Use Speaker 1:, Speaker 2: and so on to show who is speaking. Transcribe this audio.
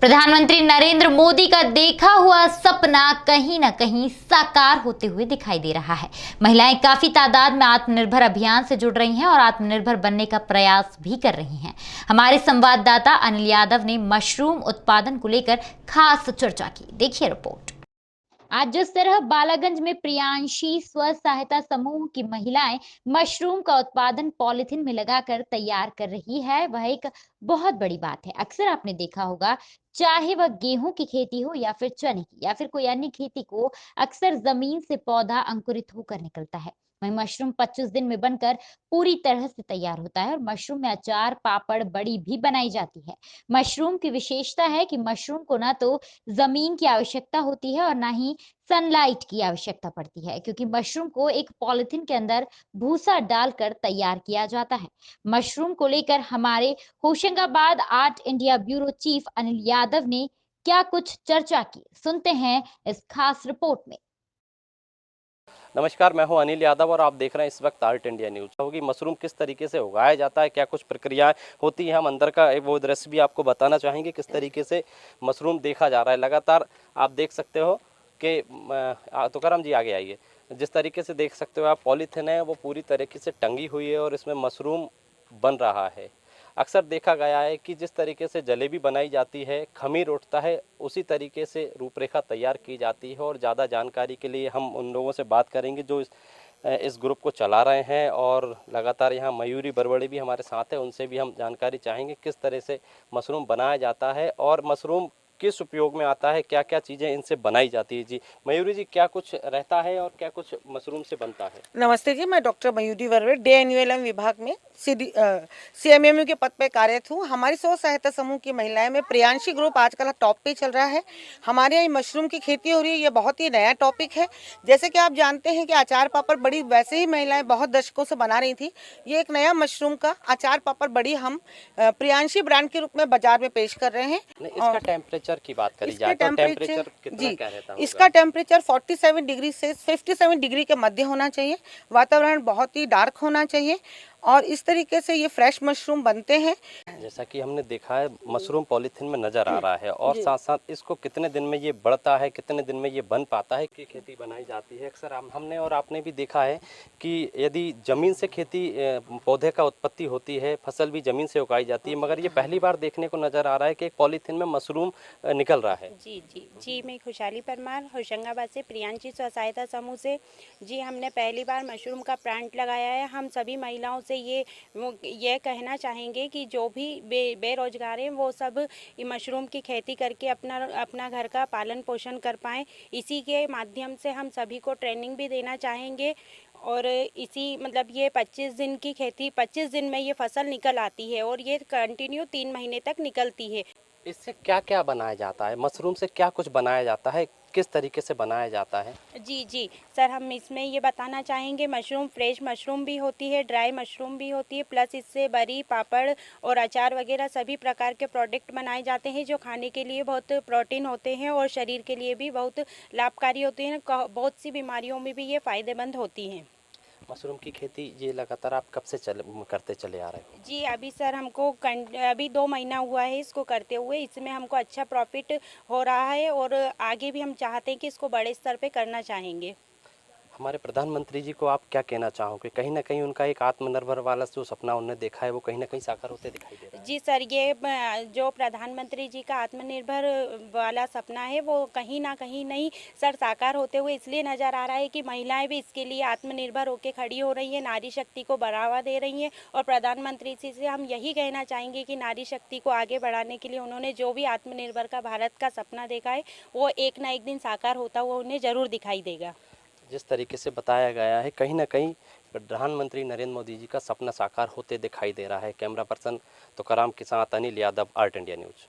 Speaker 1: प्रधानमंत्री नरेंद्र मोदी का देखा हुआ सपना कहीं ना कहीं साकार होते हुए दिखाई दे रहा है। महिलाएं काफी तादाद में आत्मनिर्भर अभियान से जुड़ रही हैं और आत्मनिर्भर बनने का प्रयास भी कर रही हैं। हमारे संवाददाता अनिल यादव ने मशरूम उत्पादन को लेकर खास चर्चा की। देखिए रिपोर्ट। आज जिस तरह बालागंज में प्रियांशी स्व सहायता समूह की महिलाएं मशरूम का उत्पादन पॉलिथीन में लगाकर तैयार कर रही है, वह एक बहुत बड़ी बात है। अक्सर आपने देखा होगा, चाहे वह गेहूं की खेती हो या फिर चने की या फिर कोई अन्य खेती को, अक्सर जमीन से पौधा अंकुरित होकर निकलता है। वहीं मशरूम 25 दिन में बनकर पूरी तरह से तैयार होता है और मशरूम में अचार, पापड़, बड़ी भी बनाई जाती है। मशरूम की विशेषता है कि मशरूम को ना तो जमीन की आवश्यकता होती है और ना ही सनलाइट की आवश्यकता पड़ती है, क्योंकि मशरूम को एक पॉलिथीन के अंदर भूसा डालकर तैयार किया जाता है। मशरूम को लेकर हमारे Hoshangabad art India bureau chief Anil Yadav ने क्या कुछ चर्चा की, सुनते हैं इस खास रिपोर्ट में।
Speaker 2: नमस्कार, मैं हूं अनिल यादव और आप देख रहे हैं इस वक्त आर्ट इंडिया न्यूज। होगी मशरूम किस तरीके से उगाया जाता है, क्या कुछ प्रक्रियाएं होती हैं, हम अंदर का वो दृश्य भी आपको बताना चाहेंगे। किस तरीके से मशरूम देखा जा रहा है लगातार, आप देख सकते हो कि तुकाराम जी आगे आइए। जिस तरीके से देख सकते हो आप, पॉलीथिन है वो पूरी तरीके से टंगी हुई है और इसमें मशरूम बन रहा है। अक्सर देखा गया है कि जिस तरीके से जलेबी बनाई जाती है, खमीर उठता है, उसी तरीके से रूपरेखा तैयार की जाती है। और ज़्यादा जानकारी के लिए हम उन लोगों से बात करेंगे जो इस ग्रुप को चला रहे हैं, और लगातार यहाँ मयूरी बरवड़े भी हमारे साथ है, उनसे भी हम जानकारी चाहेंगे किस तरह से मशरूम बनाया जाता है और मशरूम किस उपयोग में आता है, क्या क्या चीज़ें इनसे बनाई जाती है। जी मयूरी जी, क्या कुछ रहता है और क्या कुछ मशरूम से बनता है?
Speaker 3: नमस्ते जी, मैं डॉक्टर मयूरी वर्वे DNULM विभाग में CMMU के पद पे कार्यरत हूँ। हमारी स्व सहायता समूह की महिलाएं में प्रियांशी ग्रुप आजकल टॉप पे चल रहा है। हमारे यहाँ मशरूम की खेती हो रही है, ये बहुत ही नया टॉपिक है। जैसे कि आप जानते हैं कि अचार पापड़ बड़ी वैसे ही महिलाएं बहुत दशकों से बना रही थी। ये एक नया मशरूम का अचार पापड़ बड़ी हम प्रियांशी ब्रांड के रूप में बाजार में पेश कर रहे हैं।
Speaker 2: इसका टेम्परेचर की बात करी जाए तो टेम्परेचर कितना क्या रहता है?
Speaker 3: इसका टेम्परेचर 47 डिग्री से 57 डिग्री के मध्य होना चाहिए। वातावरण बहुत ही डार्क होना चाहिए और इस तरीके से ये फ्रेश मशरूम बनते हैं।
Speaker 2: जैसा कि हमने देखा है, मशरूम पॉलीथिन में नजर आ रहा है और साथ साथ इसको कितने दिन में ये बढ़ता है, कितने दिन में ये बन पाता है कि खेती बनाई जाती है। अक्सर हमने और आपने भी देखा है कि यदि जमीन से खेती पौधे का उत्पत्ति होती है, फसल भी जमीन से उगाई जाती है, मगर ये पहली बार देखने को नजर आ रहा है कि एक पॉलीथिन में मशरूम निकल रहा है।
Speaker 4: जी मैं खुशहाली परमार होशंगाबाद से प्रियांशी स्व सहायता समूह से। जी हमने पहली बार मशरूम का प्लांट लगाया है। हम सभी महिलाओं से ये कहना चाहेंगे कि जो भी बेरोजगार हैं वो सब मशरूम की खेती करके अपना घर का पालन पोषण कर पाएँ। इसी के माध्यम से हम सभी को ट्रेनिंग भी देना चाहेंगे और इसी मतलब ये 25 दिन की खेती, 25 दिन में ये फसल निकल आती है और ये कंटिन्यू 3 महीने तक निकलती है।
Speaker 2: इससे क्या क्या बनाया जाता है? मशरूम से क्या कुछ बनाया जाता है, किस तरीके से बनाया जाता है?
Speaker 4: जी सर, हम इसमें ये बताना चाहेंगे, मशरूम फ्रेश मशरूम भी होती है, ड्राई मशरूम भी होती है, प्लस इससे बड़ी, पापड़ और अचार वगैरह सभी प्रकार के प्रोडक्ट बनाए जाते हैं जो खाने के लिए बहुत प्रोटीन होते हैं और शरीर के लिए भी बहुत लाभकारी होते हैं। बहुत सी बीमारियों में भी ये फ़ायदेमंद होती हैं।
Speaker 2: मशरूम की खेती ये लगातार आप कब से करते चले आ रहे हो?
Speaker 4: जी अभी सर हमको अभी 2 महीना हुआ है इसको करते हुए। इसमें हमको अच्छा प्रॉफिट हो रहा है और आगे भी हम चाहते हैं कि इसको बड़े स्तर पे करना चाहेंगे।
Speaker 2: हमारे प्रधानमंत्री जी को आप क्या कहना चाहोगे? कहीं ना कहीं उनका एक आत्मनिर्भर वाला जो सपना उन्होंने देखा है वो कहीं ना कहीं साकार होते दिखाई दे रहा है।
Speaker 4: जी सर, ये जो प्रधानमंत्री जी का आत्मनिर्भर वाला सपना है वो कहीं ना कहीं नहीं सर साकार होते हुए इसलिए नज़र आ रहा है कि महिलाएं भी इसके लिए आत्मनिर्भर होकर खड़ी हो रही हैं, नारी शक्ति को बढ़ावा दे रही हैं। और प्रधानमंत्री जी से हम यही कहना चाहेंगे कि नारी शक्ति को आगे बढ़ाने के लिए उन्होंने जो भी आत्मनिर्भर का भारत का सपना देखा है वो एक ना एक दिन साकार होता हुआ उन्हें ज़रूर दिखाई देगा।
Speaker 2: जिस तरीके से बताया गया है, कहीं ना कहीं प्रधानमंत्री नरेंद्र मोदी जी का सपना साकार होते दिखाई दे रहा है। कैमरा पर्सन तुकाराम के साथ Anil Yadav, art India news.